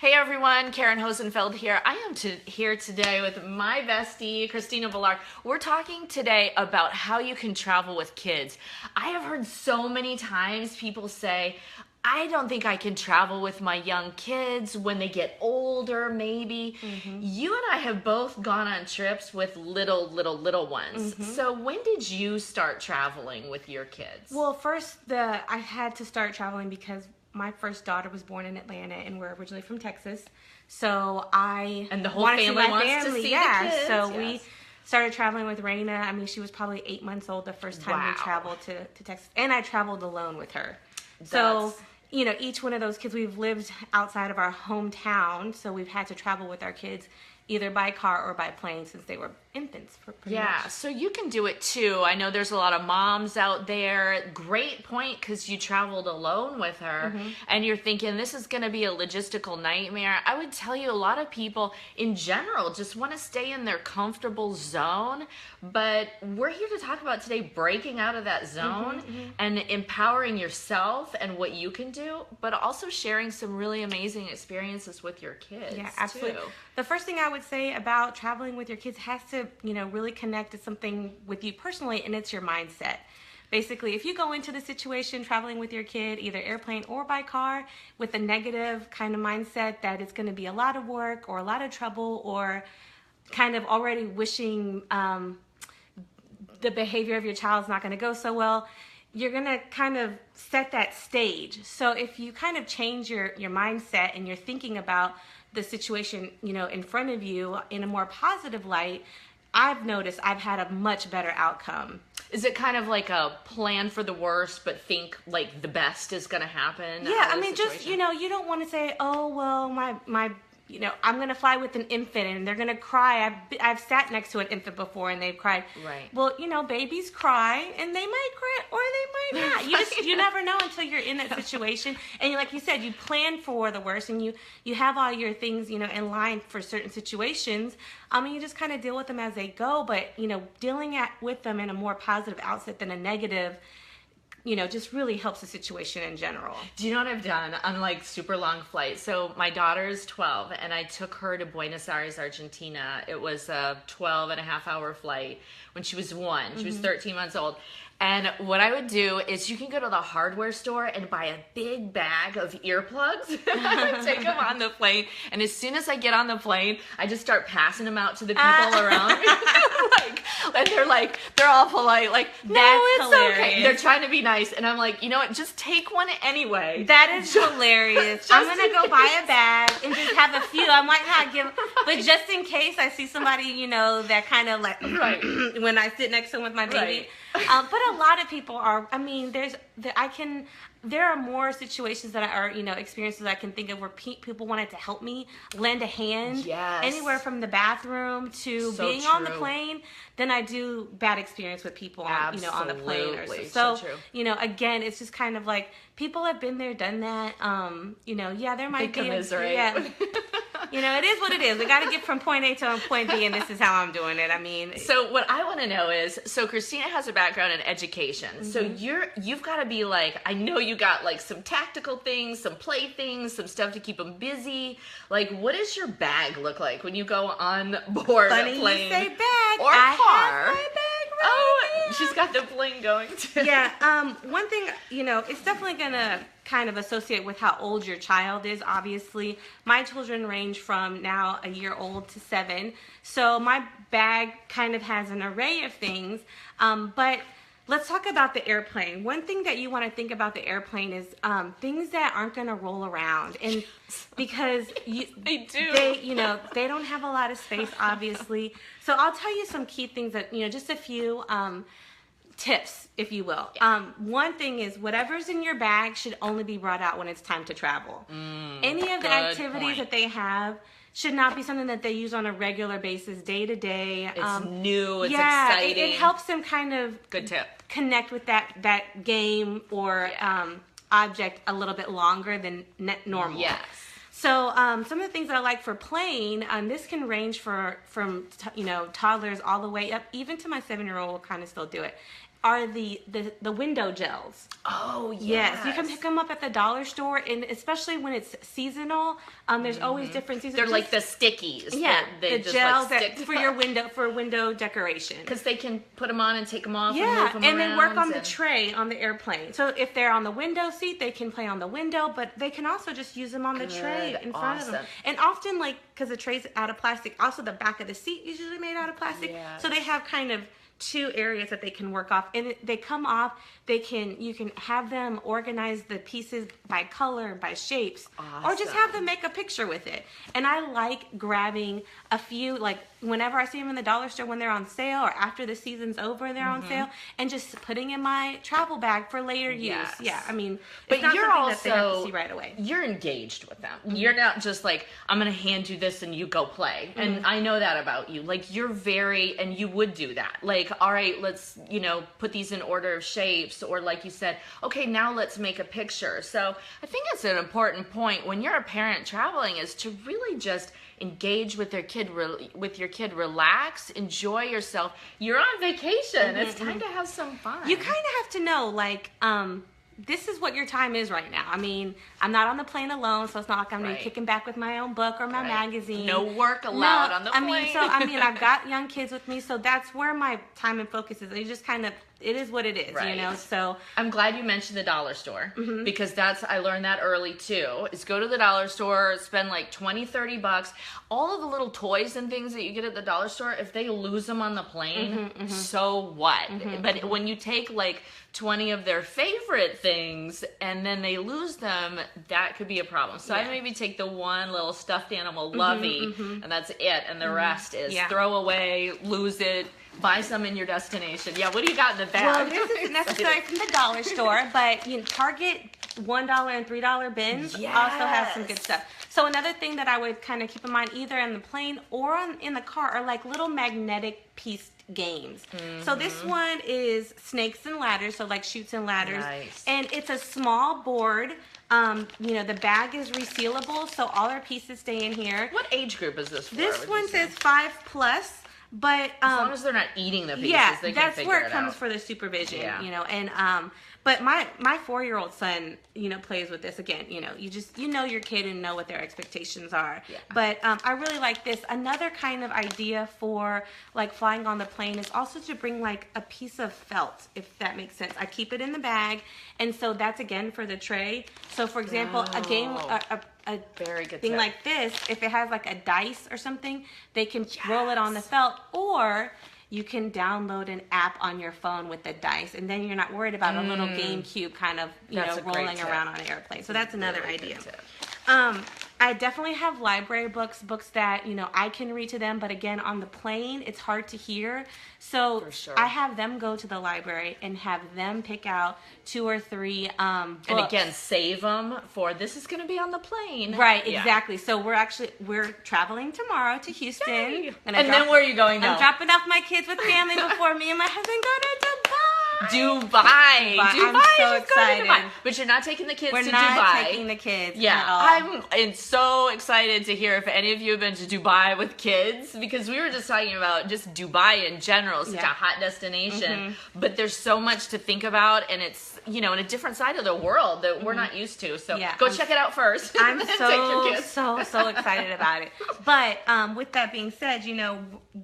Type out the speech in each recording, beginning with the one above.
Hey everyone, Karin Hosenfeld here. I am here today with my bestie, Christina Villar. We're talking today about how you can travel with kids. I have heard so many times people say, I don't think I can travel with my young kids when they get older, maybe. You and I have both gone on trips with little ones. So when did you start traveling with your kids? Well, first, I had to start traveling because my first daughter was born in Atlanta, and we're originally from Texas. So And the whole wanted to family see my wants to family. see Yeah. the kids. So yes. we started traveling with Raina. I mean, she was probably 8 months old the first time we Wow. traveled to Texas, and I traveled alone with her. So, That's- each one of those kids, we've lived outside of our hometown, so we've had to travel with our kids either by car or by plane since they were infants. Pretty much. So you can do it too. I know there's a lot of moms out there. Great point, because you traveled alone with her and you're thinking this is going to be a logistical nightmare. I would tell you a lot of people in general just want to stay in their comfortable zone, but we're here to talk about today breaking out of that zone and empowering yourself and what you can do, but also sharing some really amazing experiences with your kids. Yeah, absolutely. too. The first thing I would say about traveling with your kids has to, really connect to something with you personally, and it's your mindset. Basically, if you go into the situation traveling with your kid, either airplane or by car, with a negative kind of mindset that it's going to be a lot of work or a lot of trouble, or kind of already wishing the behavior of your child is not going to go so well, you're going to kind of set that stage. So if you kind of change your mindset and you're thinking about the situation, in front of you in a more positive light, I've noticed I've had a much better outcome. Is it kind of like a plan for the worst, but think like the best is going to happen? Yeah, I mean, just, you don't want to say, oh, well, my I'm going to fly with an infant and they're going to cry. I've sat next to an infant before and they've cried. Right. Well, babies cry and they might cry or they might not. You never know until you're in that situation. And like you said, you plan for the worst and you have all your things, in line for certain situations. You just kind of deal with them as they go, but, dealing with them in a more positive outset than a negative, just really helps the situation in general. Do you know what I've done on like super long flights? So my daughter's 12 and I took her to Buenos Aires, Argentina. It was a 12.5-hour flight when she was 1. She was 13 months old. And what I would do is you can go to the hardware store and buy a big bag of earplugs. I would take them on the plane. And as soon as I get on the plane, I just start passing them out to the people around me. And they're all polite. Like, no, it's hilarious. okay. They're trying to be nice. And I'm like, you know what? Just take one anyway. That is hilarious. I'm going to go buy a bag and just have a few. I might not give, but just in case I see somebody, that kind of like, when I sit next to them with my baby. Right. But a lot of people are, there are more situations that are, experiences I can think of where people wanted to help me, lend a hand. Yes. Anywhere from the bathroom to So being true. on the plane. Then I do bad experience with people on, on the plane. So true. Again, it's just kind of like people have been there, done that. There might be commiserate. It is what it is. We got to get from point A to point B, and this is how I'm doing it. So what I want to know is, so Christina has a background in education. So you've got to be like, I know you got like some tactical things, some play things, some stuff to keep them busy. Like, what does your bag look like when you go on board Funny a plane? You say bag. Or I car. have my bag here. She's got the bling going too. Yeah. One thing, it's definitely going to kind of associate with how old your child is, obviously. My children range from now a year old to 7. So my bag kind of has an array of things. But let's talk about the airplane. One thing that you want to think about the airplane is things that aren't going to roll around. And because they do. They don't have a lot of space, obviously. So I'll tell you some key things that, just a few tips, if you will. One thing is whatever's in your bag should only be brought out when it's time to travel. Any of the activities that they have should not be something that they use on a regular basis, day to day. It's new, it's exciting. It helps them kind of good tip. Connect with that game or object a little bit longer than normal. Yes. So some of the things that I like for playing, this can range from toddlers all the way up, even to my 7-year-old will kind of still do it. are the window gels. Oh, Yes, you can pick them up at the dollar store, and especially when it's seasonal, there's always different seasons. They're like the stickies. Yeah, they the just gels like that stick for your window decoration. because they can put them on and take them off. Yeah, and move them and they work around on the tray on the airplane. So if they're on the window seat, they can play on the window, but they can also just use them on the tray in front of them. And often, like, because the tray's out of plastic, also the back of the seat is usually made out of plastic. Yes. So they have kind of two areas that they can work off, and they come off. You can have them organize the pieces by color, by shapes, or just have them make a picture with it. And I like grabbing a few, like whenever I see them in the dollar store when they're on sale, or after the season's over and they're on sale, and just putting in my travel bag for later use. Yeah, I mean, but it's not you're something also that they have to see right away. You're engaged with them. You're not just like, I'm gonna hand you this and you go play. And I know that about you. Like, you're very, and you would do that. Like, all right, let's put these in order of shapes, or like you said, okay, now let's make a picture. So I think it's an important point when you're a parent traveling is to really just engage with your kid, relax, enjoy yourself. You're on vacation. It's time to have some fun. You kind of have to know, like, this is what your time is right now. I mean, I'm not on the plane alone, so it's not like I'm gonna be kicking back with my own book or my magazine. No work allowed on the plane. I've got young kids with me, so that's where my time and focus is. You just kind of, it is what it is, so. I'm glad you mentioned the dollar store, because I learned that early too, is go to the dollar store, spend like $20-$30. All of the little toys and things that you get at the dollar store, if they lose them on the plane, so what? But when you take like 20 of their favorite things and then they lose them, that could be a problem. So I maybe take the one little stuffed animal, Lovey, and that's it. And the rest is throw away, lose it, buy some in your destination. Yeah, what do you got in the bag? Well, this isn't necessarily from the dollar store, but Target $1 and $3 bins also have some good stuff. So another thing that I would kind of keep in mind, either in the plane or in the car, are like little magnetic piece games. So this one is snakes and ladders, so like chutes and ladders. Nice. And it's a small board. The bag is resealable, so all our pieces stay in here. What age group is this for? This one says 5+. But as long as they're not eating the pieces, they can that's figure where it it comes out. for the supervision. And but my 4-year-old son, plays with this again. You know your kid and know what their expectations are. Yeah. But I really like this. Another kind of idea for like flying on the plane is also to bring like a piece of felt, if that makes sense. I keep it in the bag, and so that's again for the tray. So for example, a game, a very good thing tip. Like this, if it has like a dice or something, they can roll it on the felt, or you can download an app on your phone with the dice, and then you're not worried about a little game cube kind of rolling around on an airplane. So that's another idea. I definitely have library books that I can read to them, but again, on the plane it's hard to hear. So I have them go to the library and have them pick out 2 or 3 books. And again, save them for this is going to be on the plane. Right, exactly. So we're traveling tomorrow to Houston. Yay. And then where are you going now? I'm dropping off my kids with family before me and my husband go to Dubai. Dubai. I'm so excited. Dubai. But you're not taking the kids to Dubai. We're not taking the kids at all. I'm so excited to hear if any of you have been to Dubai with kids, because we were just talking about just Dubai in general, such a hot destination. But there's so much to think about, and it's in a different side of the world that we're not used to. So go check it out first. I'm so excited about it. But with that being said,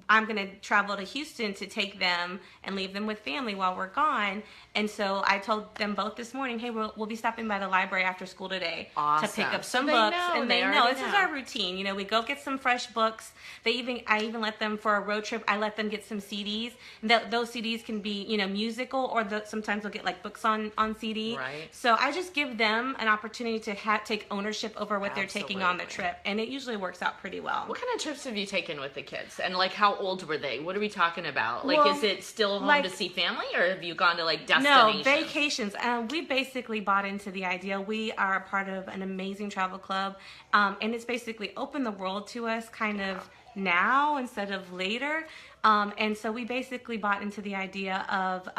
I'm going to travel to Houston to take them and leave them with family while we're gone. And so I told them both this morning, hey, we'll be stopping by the library after school today to pick up some books. And they know this is our routine. We go get some fresh books. I even let them, for a road trip, I let them get some CDs. Those CDs can be, musical, or sometimes they'll get like books on CD. Right. So I just give them an opportunity to take ownership over what they're taking on the trip. And it usually works out pretty well. What kind of trips have you taken with the kids? And like, how old were they? What are we talking about? Like, is it still home to see family, or have you gone to like destinations? No, vacations. We basically bought into the idea. We are a part of an amazing travel club, and it's basically opened the world to us kind of now instead of later. And so we basically bought into the idea of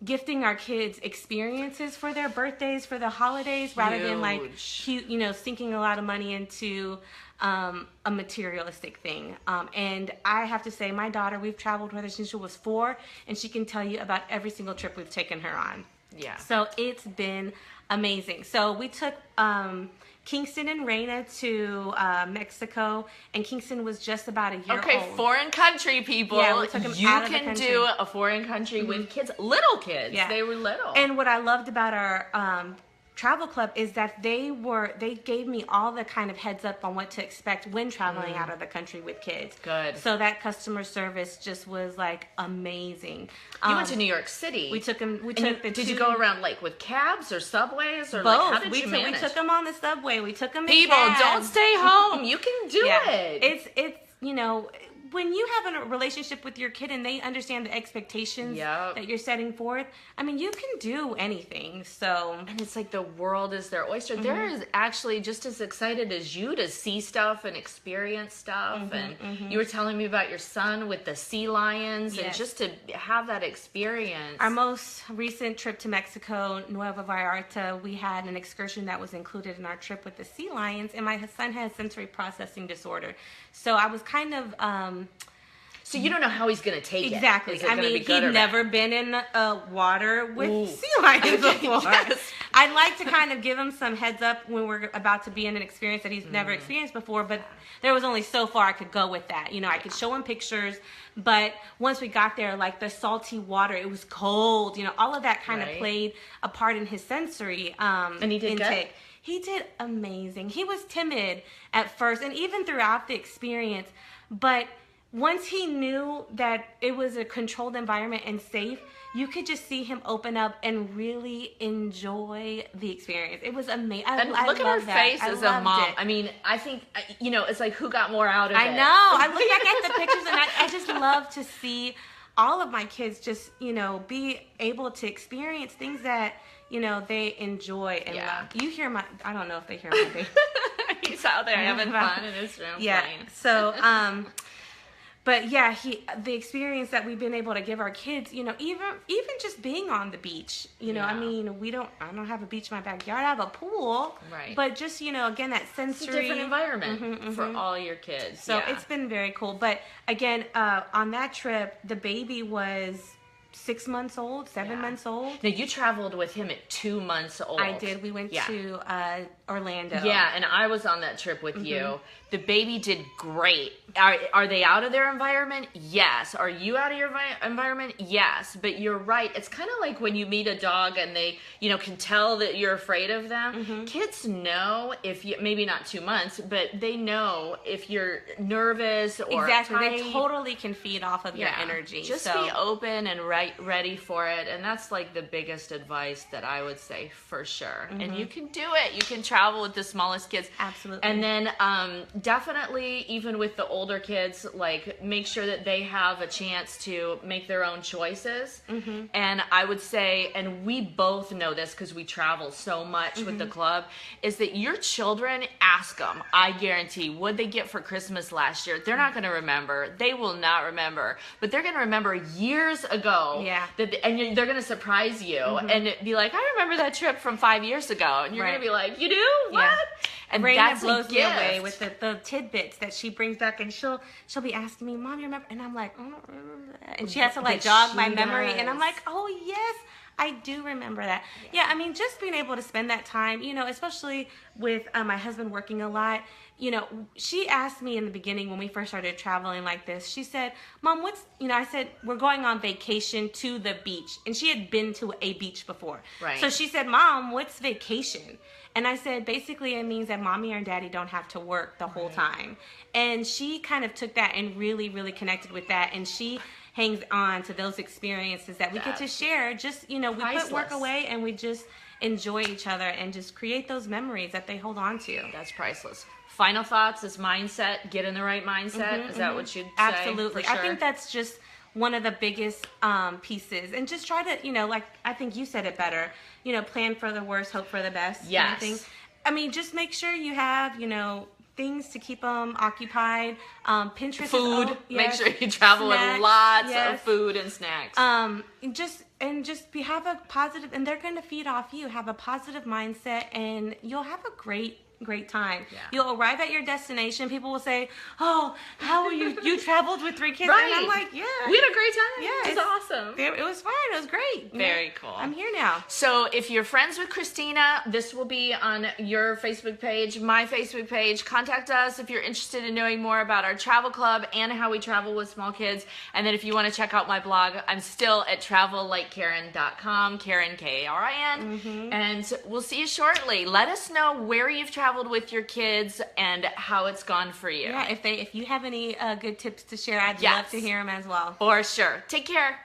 gifting our kids experiences for their birthdays, for the holidays, rather than like cute, sinking a lot of money into a materialistic thing. And I have to say, my daughter, we've traveled with her since she was 4, and she can tell you about every single trip we've taken her on. Yeah. So it's been amazing. So we took Kingston and Reina to Mexico, and Kingston was just about a year old. Okay, foreign country, people. Yeah, we took them out of the country. You can do a foreign country with kids, little kids. Yeah. They were little. And what I loved about our travel club is that they gave me all the kind of heads up on what to expect when traveling out of the country with kids. Good. So that customer service just was like amazing. You went to New York City. We took them. Did you go around like with cabs or subways or both? Like, how did you manage? We took them on the subway. We took them. People, in cabs. don't stay home. You can do it. It's when you have a relationship with your kid and they understand the expectations that you're setting forth, I mean, you can do anything. So, and it's like the world is their oyster. They're actually just as excited as you to see stuff and experience stuff. And you were telling me about your son with the sea lions and just to have that experience. Our most recent trip to Mexico, Nueva Vallarta, we had an excursion that was included in our trip with the sea lions, and my son has sensory processing disorder. So I was kind of... so you don't know how he's going to take it. Exactly. I mean, he'd never been in water with sea lions before. I'd like to kind of give him some heads up when we're about to be in an experience that he's never experienced before, but there was only so far I could go with that. I could show him pictures, but once we got there, like the salty water, it was cold, all of that kind of played a part in his sensory and he did intake. Good? He did amazing. He was timid at first and even throughout the experience, but once he knew that it was a controlled environment and safe, you could just see him open up and really enjoy the experience. It was amazing. And look at her face as a mom. I mean, I think, it's like who got more out of it. I know. I look back at the pictures and I just love to see all of my kids just, be able to experience things that, they enjoy and love. You hear I don't know if they hear my baby. He's out there having fun in his room playing. So, but yeah, the experience that we've been able to give our kids, even just being on the beach, I mean, I don't have a beach in my backyard. I have a pool, right? But just, again, that sensory, it's a different environment for all your kids. So it's been very cool. But again, on that trip, the baby was 6 months old, 7 months old. Now you traveled with him at 2 months old. I did. We went to Orlando. Yeah, and I was on that trip with you. The baby did great. Are they out of their environment? Yes. Are you out of your environment? Yes. But you're right. It's kind of like when you meet a dog and they, can tell that you're afraid of them. Kids know if you, maybe not 2 months, but they know if you're nervous or tight. They totally can feed off of your energy. Just be open and ready for it. And that's like the biggest advice that I would say for sure. And you can do it. You can travel with the smallest kids. Absolutely. And then definitely, even with the older kids, like make sure that they have a chance to make their own choices. And I would say, and we both know this because we travel so much with the club, is that your children, ask them, I guarantee, what they get for Christmas last year. They're not going to remember. They will not remember. But they're going to remember years ago. Yeah. And they're going to surprise you and be like, I remember that trip from 5 years ago. And you're going to be like, you do? What? Yeah. And Raina blows me away with the tidbits that she brings back, and she'll be asking me, Mom, you remember? And I'm like, I don't remember that. And she has to like jog my memory, and I'm like, oh yes, I do remember that. Yeah, I mean, just being able to spend that time, especially with my husband working a lot. She asked me in the beginning when we first started traveling like this, she said, Mom, I said, we're going on vacation to the beach. And she had been to a beach before. Right. So she said, Mom, what's vacation? And I said, basically it means that mommy and daddy don't have to work the whole time. And she kind of took that and really, really connected with that. And she hangs on to those experiences that we get to share. Just, we put work away and we just enjoy each other and just create those memories that they hold on to. That's priceless. Final thoughts is mindset. Get in the right mindset. Is that what you'd say? Absolutely. For sure? I think that's just one of the biggest pieces. And just try to, like I think you said it better, plan for the worst, hope for the best. Yes. Kind of thing. I mean, just make sure you have, things to keep them occupied. Pinterest Food. is, Make yes. sure you travel with Snacks, lots yes. of food and snacks. Have a positive, and they're going to feed off you. Have a positive mindset, and you'll have a great time. Yeah. You'll arrive at your destination. People will say, "Oh, how are you? You traveled with 3 kids?" Right. And I'm like, "Yeah, We had a great time. Yeah, It was awesome. It was fun. It was great. Very cool. I'm here now." So if you're friends with Christina, this will be on your Facebook page, my Facebook page. Contact us if you're interested in knowing more about our travel club and how we travel with small kids. And then if you want to check out my blog, I'm still at travellikeKarin.com, Karin, Karin. And we'll see you shortly. Let us know where you've traveled with your kids and how it's gone for you. Yeah, if you have any good tips to share, I'd Yes. love to hear them as well. For sure. Take care.